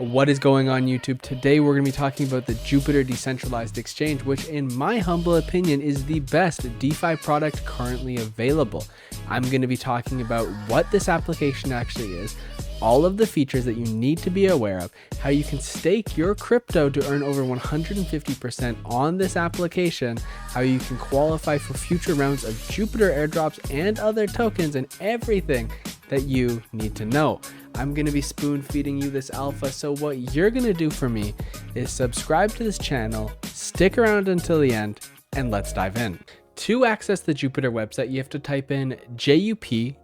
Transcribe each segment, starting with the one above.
What is going on YouTube? Today we're going to be talking about the Jupiter Decentralized Exchange, which in my humble opinion is the best DeFi product currently available. I'm going to be talking about what this application actually is, all of the features that you need to be aware of, how you can stake your crypto to earn over 150% on this application, how you can qualify for future rounds of Jupiter airdrops and other tokens, and everything that you need to know. I'm going to be spoon feeding you this alpha, so what you're going to do for me is subscribe to this channel, stick around until the end, and let's dive in. To access the Jupiter website, you have to type in jup.ag,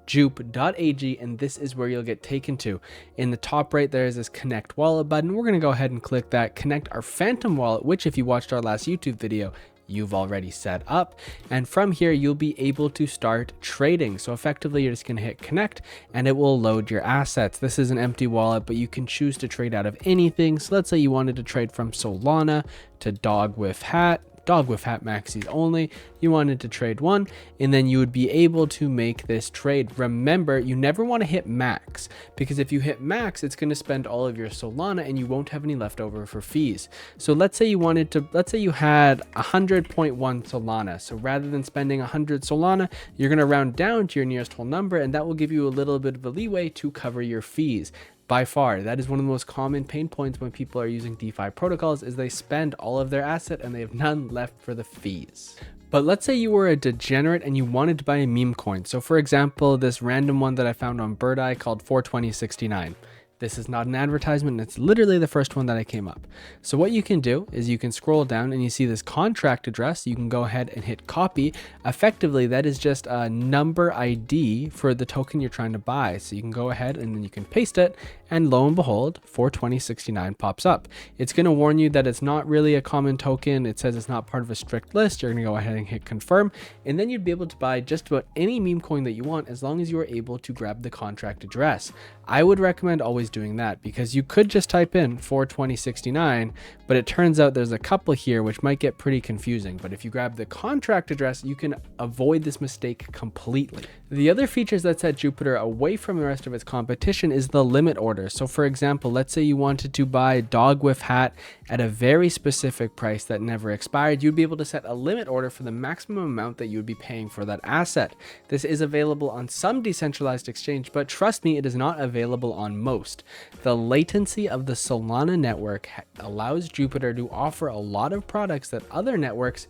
and this is where you'll get taken to. In the top right, there is this connect wallet button. We're going to go ahead and click that, connect our Phantom wallet, which if you watched our last YouTube video, you've already set up. And from here, you'll be able to start trading. So effectively, you're just going to hit connect and it will load your assets. This is an empty wallet, but you can choose to trade out of anything. So let's say you wanted to trade from Solana to dog with hat maxis only. You wanted to trade one, and then you would be able to make this trade. Remember, you never want to hit max, because if you hit max, it's going to spend all of your Solana and you won't have any left over for fees. So let's say you had 100.1 Solana. So rather than spending 100 Solana, you're going to round down to your nearest whole number, and that will give you a little bit of a leeway to cover your fees. By far, that is one of the most common pain points when people are using DeFi protocols, is they spend all of their asset and they have none left for the fees. But let's say you were a degenerate and you wanted to buy a meme coin. So for example, this random one that I found on Bird Eye called 42069. This is not an advertisement. It's literally the first one that I came up. So what you can do is you can scroll down and you see this contract address. You can go ahead and hit copy. Effectively, that is just a number ID for the token you're trying to buy. So you can go ahead and then you can paste it, and lo and behold, 42069 pops up. It's going to warn you that it's not really a common token. It says it's not part of a strict list. You're going to go ahead and hit confirm, and then you'd be able to buy just about any meme coin that you want as long as you are able to grab the contract address. I would recommend always doing that, because you could just type in 42069, but it turns out there's a couple here which might get pretty confusing. But if you grab the contract address, you can avoid this mistake completely. The other features that set Jupiter away from the rest of its competition is the limit order. So for example, let's say you wanted to buy dog with hat at a very specific price that never expired, you'd be able to set a limit order for the maximum amount that you would be paying for that asset. This is available on some decentralized exchange, but trust me, it is not available on most. The latency of the Solana network allows Jupiter to offer a lot of products that other networks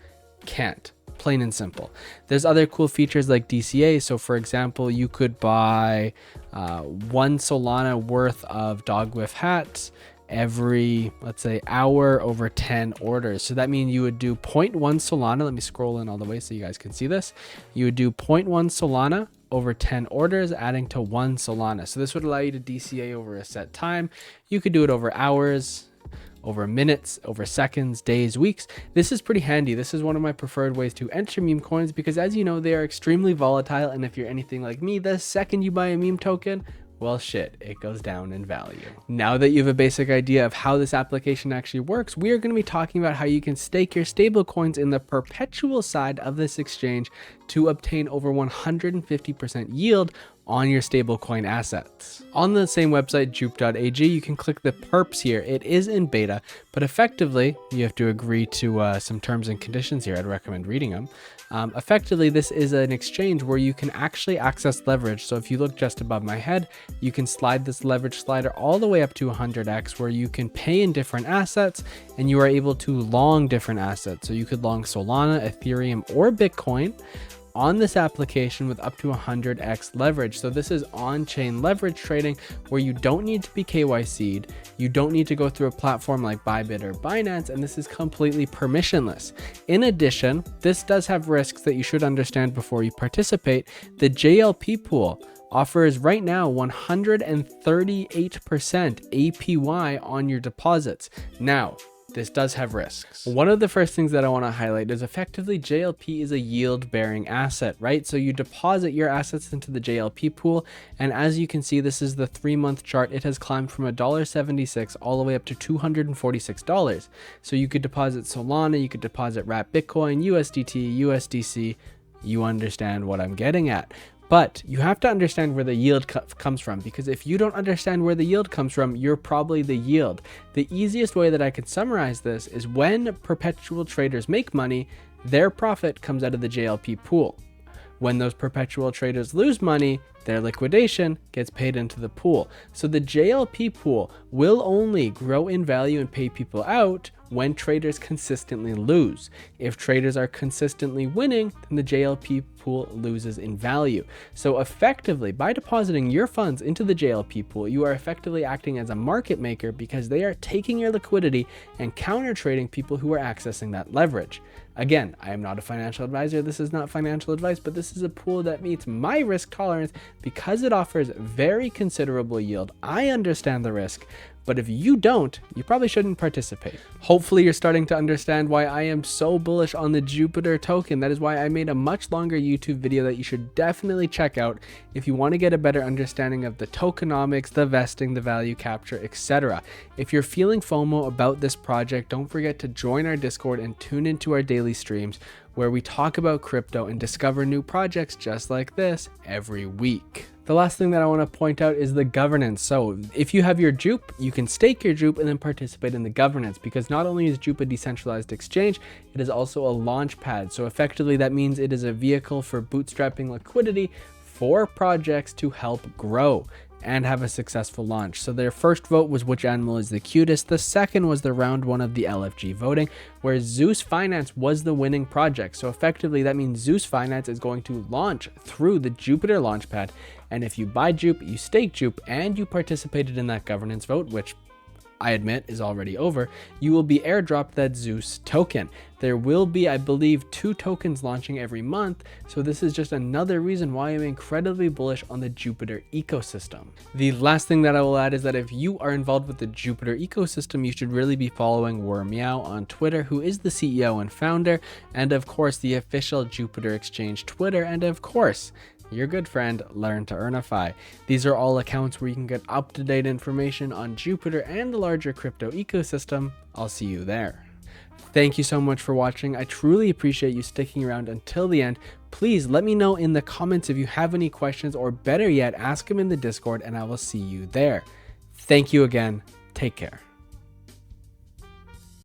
can't. Plain and simple. There's other cool features like DCA. So for example, you could buy 1 Solana worth of dog with hats every, let's say, hour over 10 orders. So that means you would do 0.1 Solana. Let me scroll in all the way so you guys can see this. You would do 0.1 Solana over 10 orders, adding to 1 Solana. So this would allow you to DCA over a set time. You could do it over hours, over minutes, over seconds, days, weeks. This is pretty handy. This is one of my preferred ways to enter meme coins, because as you know, they are extremely volatile. And if you're anything like me, the second you buy a meme token, well, shit, it goes down in value. Now that you have a basic idea of how this application actually works, we are going to be talking about how you can stake your stable coins in the perpetual side of this exchange to obtain over 150% yield on your stablecoin assets. On the same website, jup.ag, you can click the perps here. It is in beta, but effectively, you have to agree to some terms and conditions here. I'd recommend reading them. Effectively, this is an exchange where you can actually access leverage. So if you look just above my head, you can slide this leverage slider all the way up to 100x, where you can pay in different assets and you are able to long different assets. So you could long Solana, Ethereum, or Bitcoin on this application with up to 100x leverage. So this is on-chain leverage trading where you don't need to be KYC'd, you don't need to go through a platform like Bybit or Binance, and this is completely permissionless. In addition, this does have risks that you should understand before you participate. The JLP pool offers right now 138% APY on your deposits. Now, this does have risks. One of the first things that I want to highlight is effectively JLP is a yield bearing asset, right? So you deposit your assets into the JLP pool. And as you can see, this is the 3-month chart. It has climbed from $1.76 all the way up to $246. So you could deposit Solana, you could deposit wrap Bitcoin, USDT, USDC. You understand what I'm getting at. But you have to understand where the yield comes from, because if you don't understand where the yield comes from, you're probably the yield. The easiest way that I could summarize this is when perpetual traders make money, their profit comes out of the JLP pool. When those perpetual traders lose money, their liquidation gets paid into the pool. So the JLP pool will only grow in value and pay people out when traders consistently lose. If traders are consistently winning, then the JLP pool loses in value. So effectively, by depositing your funds into the JLP pool, you are effectively acting as a market maker, because they are taking your liquidity and counter trading people who are accessing that leverage. Again, I am not a financial advisor. This is not financial advice, but this is a pool that meets my risk tolerance because it offers very considerable yield. I understand the risk, but if you don't, you probably shouldn't participate. Hopefully you're starting to understand why I am so bullish on the Jupiter token. That is why I made a much longer YouTube video that you should definitely check out if you want to get a better understanding of the tokenomics, the vesting, the value capture, etc. If you're feeling FOMO about this project, don't forget to join our Discord and tune into our daily streams where we talk about crypto and discover new projects just like this every week. The last thing that I want to point out is the governance. So if you have your Jupe, you can stake your Jupe and then participate in the governance, because not only is Jupe a decentralized exchange, it is also a launch pad. So effectively that means it is a vehicle for bootstrapping liquidity for projects to help grow and have a successful launch. So their first vote was which animal is the cutest. The second was the round 1 of the LFG voting, where Zeus Finance was the winning project. So effectively that means Zeus Finance is going to launch through the Jupiter Launchpad. And if you buy Jupe, you stake Jupe, and you participated in that governance vote, which I admit is already over, you will be airdropped that Zeus token. There will be, I believe, 2 tokens launching every month, so this is just another reason why I'm incredibly bullish on the Jupiter ecosystem. The last thing that I will add is that if you are involved with the Jupiter ecosystem, you should really be following Meow on Twitter, who is the CEO and founder, and of course the official Jupiter Exchange Twitter, and of course your good friend Learn to Earnify. These are all accounts where you can get up-to-date information on Jupiter and the larger crypto ecosystem. I'll see you there. Thank you so much for watching. I truly appreciate you sticking around until the end. Please let me know in the comments if you have any questions, or better yet, ask them in the Discord, and I will see you there. Thank you again. Take care.